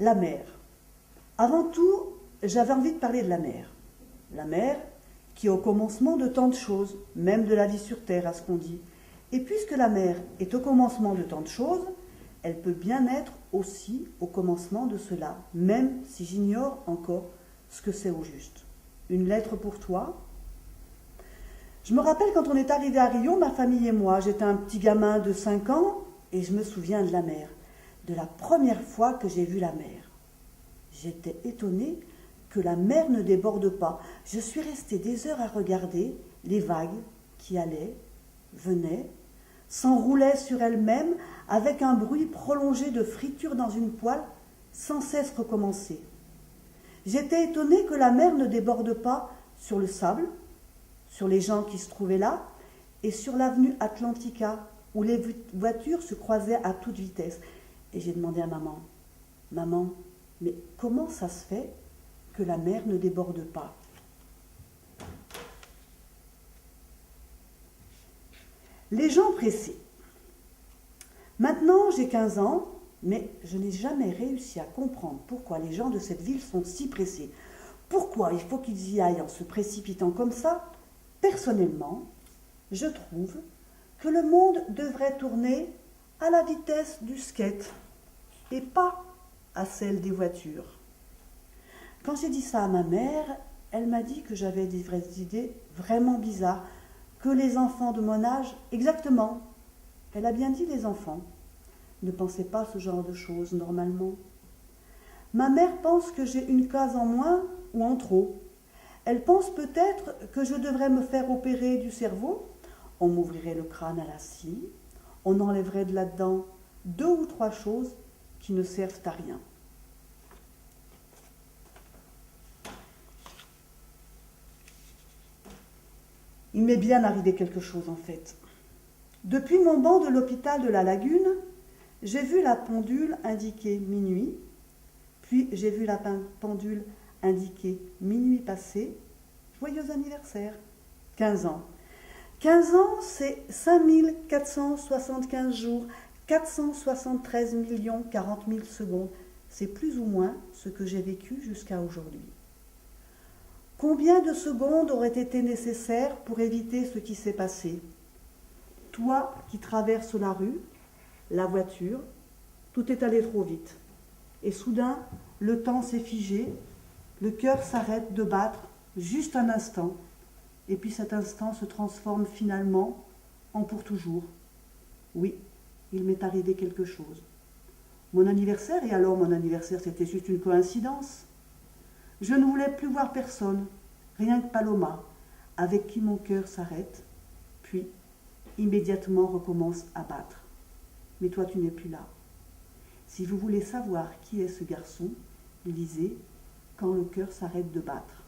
La mer. Avant tout, j'avais envie de parler de la mer. La mer qui est au commencement de tant de choses, même de la vie sur Terre, à ce qu'on dit. Et puisque la mer est au commencement de tant de choses, elle peut bien être aussi au commencement de cela, même si j'ignore encore ce que c'est au juste. Une lettre pour toi. Je me rappelle quand on est arrivé à Rio, ma famille et moi, j'étais un petit gamin de 5 ans et je me souviens de la mer, de la première fois que j'ai vu la mer. J'étais étonnée que la mer ne déborde pas. Je suis restée des heures à regarder les vagues qui allaient, venaient, s'enroulaient sur elles-mêmes avec un bruit prolongé de friture dans une poêle, sans cesse recommencer. J'étais étonnée que la mer ne déborde pas sur le sable, sur les gens qui se trouvaient là, et sur l'avenue Atlantica, où les voitures se croisaient à toute vitesse. Et j'ai demandé à maman, « Maman, mais comment ça se fait que la mer ne déborde pas ?» Les gens pressés. Maintenant, j'ai 15 ans, mais je n'ai jamais réussi à comprendre pourquoi les gens de cette ville sont si pressés. Pourquoi il faut qu'ils y aillent en se précipitant comme ça? Personnellement, je trouve que le monde devrait tourner à la vitesse du skate et pas à celle des voitures. Quand j'ai dit ça à ma mère, elle m'a dit que j'avais des vraies idées vraiment bizarres, que les enfants de mon âge, exactement, elle a bien dit les enfants, ne pensaient pas ce genre de choses normalement. Ma mère pense que j'ai une case en moins ou en trop. Elle pense peut-être que je devrais me faire opérer du cerveau. On m'ouvrirait le crâne à la scie, on enlèverait de là-dedans 2 ou 3 choses qui ne servent à rien. Il m'est bien arrivé quelque chose en fait. Depuis mon banc de l'hôpital de la Lagune, j'ai vu la pendule indiquer minuit, puis j'ai vu la pendule indiquer minuit passé. Joyeux anniversaire, 15 ans. 15 ans, c'est 5475 jours, 473 040 000 secondes. C'est plus ou moins ce que j'ai vécu jusqu'à aujourd'hui. Combien de secondes auraient été nécessaires pour éviter ce qui s'est passé? Toi qui traverses la rue, la voiture, tout est allé trop vite. Et soudain, le temps s'est figé, le cœur s'arrête de battre juste un instant, et puis cet instant se transforme finalement en pour toujours. Oui, il m'est arrivé quelque chose. Mon anniversaire, et alors mon anniversaire c'était juste une coïncidence. Je ne voulais plus voir personne, rien que Paloma, avec qui mon cœur s'arrête, puis immédiatement recommence à battre. Mais toi tu n'es plus là. Si vous voulez savoir qui est ce garçon, lisez « Quand le cœur s'arrête de battre ».